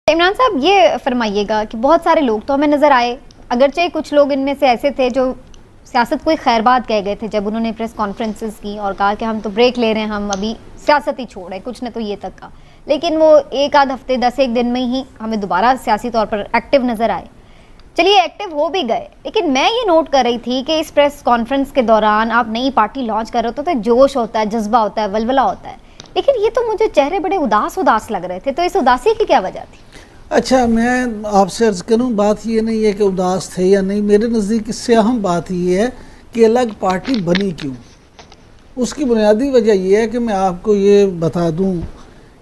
इमरान साहब, ये फरमाइएगा कि बहुत सारे लोग तो हमें नज़र आए, अगरचे कुछ लोग इनमें से ऐसे थे जो सियासत कोई खैर बात कह गए थे जब उन्होंने प्रेस कॉन्फ्रेंसेस की और कहा कि हम तो ब्रेक ले रहे हैं, हम अभी सियासत ही छोड़ रहे हैं, कुछ ने तो ये तक कहा। लेकिन वो एक आध हफ्ते 10 दिन में ही हमें दोबारा सियासी तौर पर एक्टिव नज़र आए। चलिए एक्टिव हो भी गए, लेकिन मैं ये नोट कर रही थी कि इस प्रेस कॉन्फ्रेंस के दौरान आप नई पार्टी लॉन्च कर रहे होते तो जोश होता है, जज्बा होता है, वलवला होता है, लेकिन ये तो मुझे चेहरे बड़े उदास उदास लग रहे थे। तो इस उदासी की क्या वजह थी? अच्छा, मैं आपसे अर्ज करूं, बात ये नहीं है कि उदास थे या नहीं। मेरे नज़दीक इससे अहम बात ये है कि अलग पार्टी बनी क्यों। उसकी बुनियादी वजह यह है कि मैं आपको ये बता दूं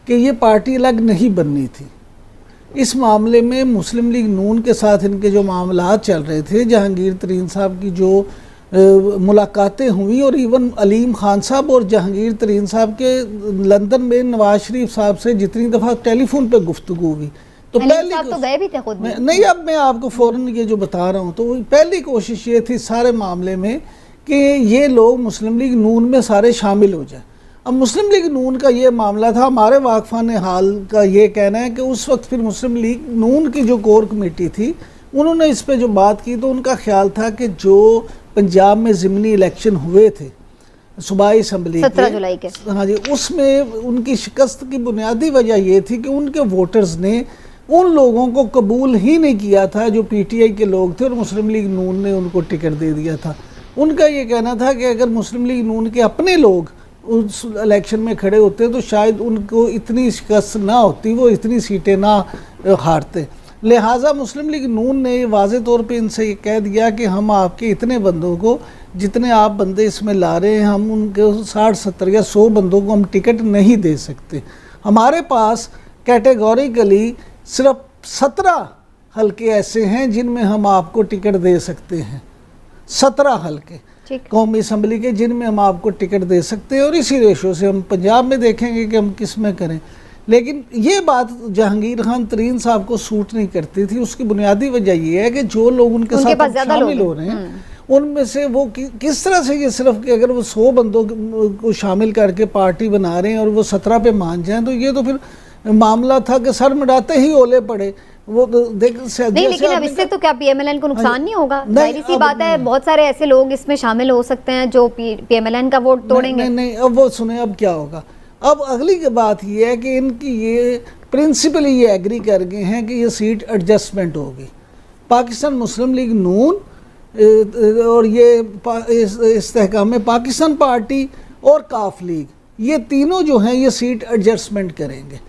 कि ये पार्टी अलग नहीं बननी थी। इस मामले में मुस्लिम लीग नून के साथ इनके जो मामलात चल रहे थे, जहांगीर तरीन साहब की जो मुलाकातें हुई और इवन अलीम खान साहब और जहांगीर तरीन साहब के लंदन में नवाज शरीफ साहब से जितनी दफ़ा टेलीफोन पर गुफ्तगू हुई, तो पहली तो गए भी थे खुद में। नहीं, अब मैं आपको फ़ौरन ये जो बता रहा हूँ, तो पहली कोशिश ये थी सारे मामले में कि ये लोग मुस्लिम लीग नून में सारे शामिल हो जाए। अब मुस्लिम लीग नून का ये मामला था, हमारे वाकफान हाल का ये कहना है कि उस वक्त फिर मुस्लिम लीग नून की जो कोर कमेटी थी, उन्होंने इस पर जो बात की तो उनका ख्याल था कि जो पंजाब में ज़िमनी इलेक्शन हुए थे सूबाई असम्बली 17 जुलाई के, हाँ जी, उसमें उनकी शिकस्त की बुनियादी वजह ये थी कि उनके वोटर्स ने उन लोगों को कबूल ही नहीं किया था जो पीटीआई के लोग थे और मुस्लिम लीग नून ने उनको टिकट दे दिया था। उनका ये कहना था कि अगर मुस्लिम लीग नून के अपने लोग उस इलेक्शन में खड़े होते तो शायद उनको इतनी शिकस्त ना होती, वो इतनी सीटें ना हारते। लिहाजा मुस्लिम लीग नून ने वाज़े तौर पे इनसे ये कह दिया कि हम आपके इतने बंदों को, जितने आप बंदे इसमें ला रहे हैं, हम उनके 60, 70 या 100 बंदों को हम टिकट नहीं दे सकते। हमारे पास कैटेगोरिकली सिर्फ 17 हलके ऐसे हैं जिनमें हम आपको टिकट दे सकते हैं। 17 हलके कौमी असम्बली के जिनमें हम आपको टिकट दे सकते हैं, और इसी रेशो से हम पंजाब में देखेंगे कि हम किस में करें। लेकिन ये बात जहांगीर खान तरीन साहब को सूट नहीं करती थी। उसकी बुनियादी वजह ये है कि जो लोग उनके साथ शामिल हो रहे हैं उनमें से वो किस तरह से ये सिर्फ कि अगर वो 100 बंदों को शामिल करके पार्टी बना रहे हैं और वो 17 पे मान जाएं, तो ये तो फिर मामला था कि सर मिटाते ही ओले पड़े। वो तो देख नहीं, लेकिन अब इससे तो क्या पीएमएलएन को नुकसान नहीं होगा? जाहिर सी बात है, बहुत सारे ऐसे लोग इसमें शामिल हो सकते हैं जो पीएमएलएन का वोट तोड़ेंगे। नहीं, अब वो सुने, अब क्या होगा। अब अगली बात ये है कि इनकी ये प्रिंसिपली ये एग्री कर गए हैं कि ये सीट एडजस्टमेंट होगी। पाकिस्तान मुस्लिम लीग नून और ये इस्तेहकाम पाकिस्तान पार्टी और काफ लीग, ये तीनों जो हैं ये सीट एडजस्टमेंट करेंगे।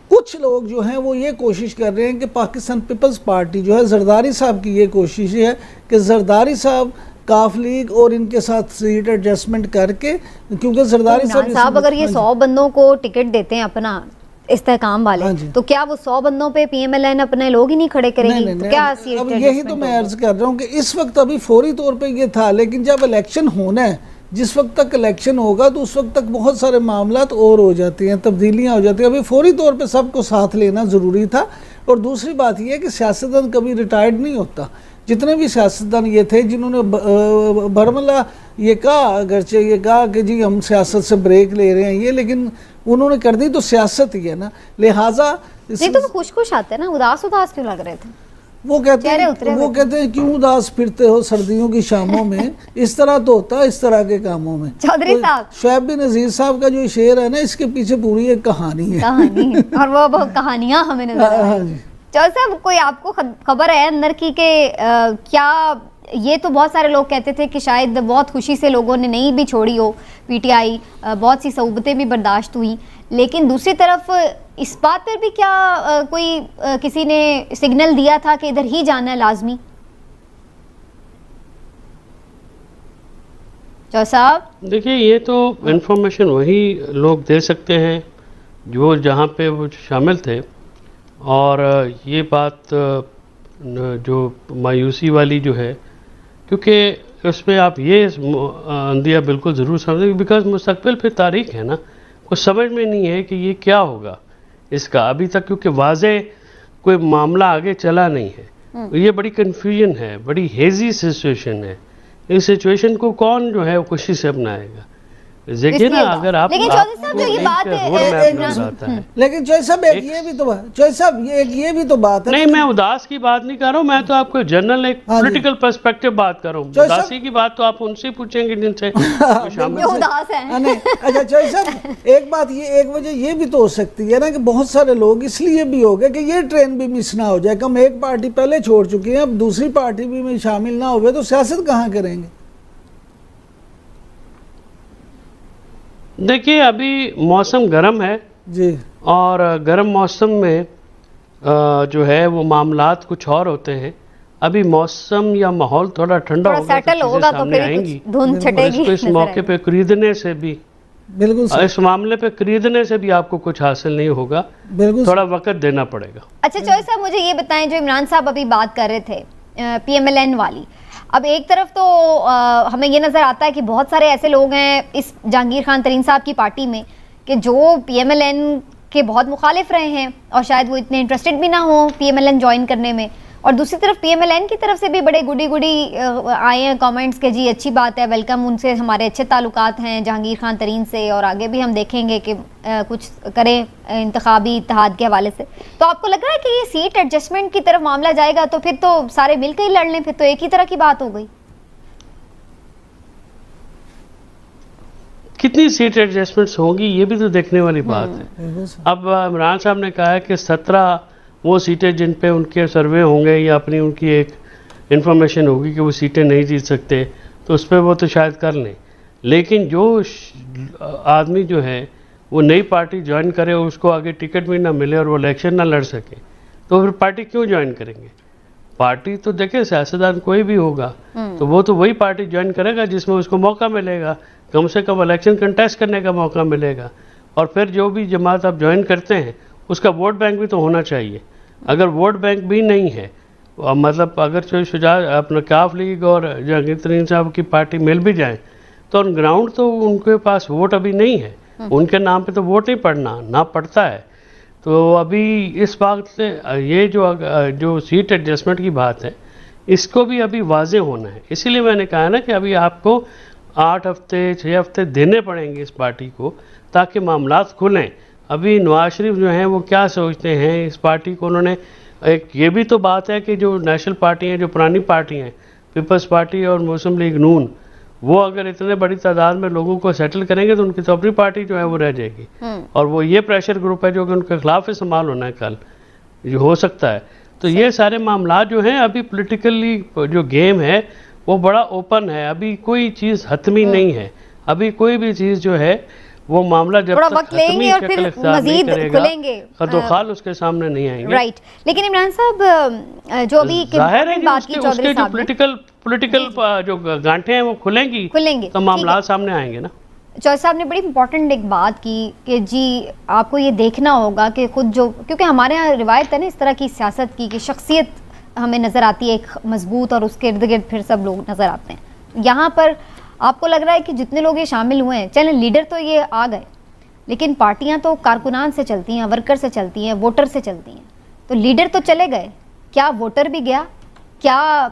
कुछ लोग जो हैं वो ये कोशिश कर रहे हैं कि पाकिस्तान पीपल्स पार्टी जो है, जरदारी साहब की ये कोशिश है कि जरदारी साहब काफ लीग और इनके साथ सीट एडजस्टमेंट करके, क्योंकि जरदारी साहब अगर ये 100 बंदों को टिकट देते हैं अपना इस्तेहकाम वाले, तो क्या वो 100 बंदों पे पीएमएलएन अपने लोग ही नहीं खड़े करेंगे? तो क्या सीट? अब यही तो मैं अर्ज कर रहा हूँ कि इस वक्त अभी फौरी तौर पे ये था, लेकिन जब इलेक्शन होना है, जिस वक्त तक इलेक्शन होगा तो उस वक्त तक बहुत सारे मामलात और हो जाती हैं, तब्दीलियाँ हो जाती हैं। अभी फौरी तौर पे सबको साथ लेना ज़रूरी था। और दूसरी बात यह है कि सियासतदान कभी रिटायर्ड नहीं होता। जितने भी सियासतदान ये थे जिन्होंने बरमला ये कहा, अगरचे ये कहा कि जी हम सियासत से ब्रेक ले रहे हैं ये, लेकिन उन्होंने कर दी तो सियासत ही है ना। लिहाजा नहीं तो खुश आते हैं ना, उदास उदास क्यों लग रहे थे? वो कहते हैं क्यों उदास फिरते हो सर्दियों की शामों में। इस तरह तो होता है इस तरह के कामों में। चौधरी साहब, शुएब बिन अजीज साहब का जो शेर है ना, इसके पीछे पूरी एक कहानी है और वो बहुत कहानियां हमें नजर आ रही हैं। चौधरी साहब, कोई आपको खबर है अंदर की के क्या ये तो बहुत सारे लोग कहते थे कि शायद बहुत खुशी से लोगों ने नहीं भी छोड़ी हो पीटीआई, बहुत सी सऊबतें भी बर्दाश्त हुई, लेकिन दूसरी तरफ इस बात पर भी क्या कोई किसी ने सिग्नल दिया था कि इधर ही जाना है लाजमी? चौधरी साहब, देखिए, ये तो इन्फॉर्मेशन वही लोग दे सकते हैं जो जहाँ पे वो शामिल थे, और ये बात जो मायूसी वाली जो है, क्योंकि उसमें आप ये अंदिया बिल्कुल ज़रूर समझें, बिकॉज मुस्तकबिल फिर तारीख है ना, कुछ समझ में नहीं है कि ये क्या होगा इसका अभी तक, क्योंकि वाज़े कोई मामला आगे चला नहीं है। ये बड़ी कन्फ्यूजन है, बड़ी हेजी सिचुएशन है। इस सिचुएशन को कौन जो है खुशी से अपनाएगा? देखिए ना, अगर आप लेकिन चौधरी साहब जो ये बात है, लेकिन चौधरी साहब एक ये भी तो चौधरी साहब एक ये भी तो बात है। नहीं, मैं उदास की बात नहीं कर रहा हूँ, मैं तो आपको जनरल एक पॉलिटिकल पर्सपेक्टिव बात कर रहा हूँ। उदासी की बात तो आप उनसे पूछेंगे जिनसे उदास है। नहीं, अच्छा चौधरी साहब एक बात एक वजह ये भी तो हो सकती है ना कि बहुत सारे लोग इसलिए भी हो गए कि ये ट्रेन भी मिस ना हो जाए। कम एक पार्टी पहले छोड़ चुकी है, अब दूसरी पार्टी भी में शामिल ना हो तो सियासत कहाँ करेंगे? देखिए, अभी मौसम गर्म है जी, और गर्म मौसम में जो है वो मामलात कुछ और होते हैं। अभी मौसम या माहौल थोड़ा ठंडा होगा तो फिर आएंगी धुंध छटेगी। इस मौके पे खरीदने से भी, बिल्कुल इस मामले पे खरीदने से भी आपको कुछ हासिल नहीं होगा, बिल्कुल थोड़ा वक्त देना पड़ेगा। अच्छा चौधरी साहब, मुझे ये बताएं, जो इमरान साहब अभी बात कर रहे थे PMLN वाली, अब एक तरफ तो हमें ये नजर आता है कि बहुत सारे ऐसे लोग हैं इस जहांगीर खान तरीन साहब की पार्टी में कि जो PMLN के बहुत मुखालिफ रहे हैं और शायद वो इतने इंटरेस्टेड भी ना हो PMLN ज्वाइन करने में, और दूसरी तरफ PMLN की तरफ से भी बड़े गुडी आए हैं कमेंट्स के जी अच्छी बात है, वेलकम, उनसे हमारे अच्छे ताल्लुकात हैं जहांगीर खान तरीन से, और आगे भी हम देखेंगे कि कुछ करें इंतखाबी इत्तेहाद के हवाले से। तो आपको लग रहा है कि ये सीट एडजस्टमेंट की तरफ मामला जाएगा तो फिर तो सारे मिलकर ही लड़ लें, फिर तो एक ही तरह की बात हो गई? कितनी सीट एडजस्टमेंट्स होंगी ये भी तो देखने वाली बात है। अब इमरान साहब ने कहा है कि 17 वो सीटें जिन पे उनके सर्वे होंगे या अपनी उनकी एक इन्फॉर्मेशन होगी कि वो सीटें नहीं जीत सकते, तो उस पर वो तो शायद कर लें। लेकिन जो आदमी जो है वो नई पार्टी ज्वाइन करे, उसको आगे टिकट भी ना मिले और वो इलेक्शन ना लड़ सके, तो फिर पार्टी क्यों ज्वाइन करेंगे? पार्टी तो देखे, सियासतदान कोई भी होगा तो वो तो वही पार्टी ज्वाइन करेगा जिसमें उसको मौका मिलेगा, कम से कम इलेक्शन कंटेस्ट करने का मौका मिलेगा। और फिर जो भी जमात आप ज्वाइन करते हैं उसका वोट बैंक भी तो होना चाहिए। अगर वोट बैंक भी नहीं है, मतलब अगर अपना काफ लीग और जहांगीर तरीन साहब की पार्टी मिल भी जाए तो ऑन ग्राउंड तो उनके पास वोट अभी नहीं है, उनके नाम पे तो वोट नहीं पड़ना ना पड़ता है। तो अभी इस बात से ये जो सीट एडजस्टमेंट की बात है इसको भी अभी वाजे होना है। इसीलिए मैंने कहा ना कि अभी आपको 8 हफ्ते 6 हफ्ते देने पड़ेंगे इस पार्टी को ताकि मामलात खुलें। अभी नवाज शरीफ जो हैं वो क्या सोचते हैं इस पार्टी को, उन्होंने एक ये भी तो बात है कि जो नेशनल पार्टी हैं, जो पुरानी पार्टी हैं, पीपल्स पार्टी और मुस्लिम लीग नून, वो अगर इतने बड़ी तादाद में लोगों को सेटल करेंगे तो उनकी तो अपनी पार्टी जो है वो रह जाएगी। और वो ये प्रेशर ग्रुप है जो कि उनके खिलाफ इस्तेमाल होना है कल, जो हो सकता है। तो ये सारे मामला जो हैं अभी पॉलिटिकली जो गेम है वो बड़ा ओपन है, अभी कोई चीज़ हतमी नहीं है। अभी कोई भी चीज़ जो है वो मामला जब तक हतमी शक्ल इख्तियार नहीं करेगा खदोखाल उसके सामने नहीं आएंगे। राइट। लेकिन इमरान साहब जो अभी जाहिर है कि उसके जो पॉलिटिकल जो गांठें हैं वो खुलेंगी तो मामला सामने आएंगे ना। चौधरी साहब ने बड़ी इंपॉर्टेंट एक बात की कि जी आपको ये देखना होगा कि खुद जो, क्योंकि हमारे यहाँ रिवायत है ना इस तरह की सियासत की कि शख्सियत हमें नज़र आती है एक मजबूत और उसके इर्द गिर्द फिर सब लोग नज़र आते हैं। यहाँ पर आपको लग रहा है कि जितने लोग ये शामिल हुए हैं, चलें लीडर तो ये आ गए, लेकिन पार्टियां तो कारकुनान से चलती हैं, वर्कर से चलती हैं, वोटर से चलती हैं। तो लीडर तो चले गए, क्या वोटर भी गया? क्या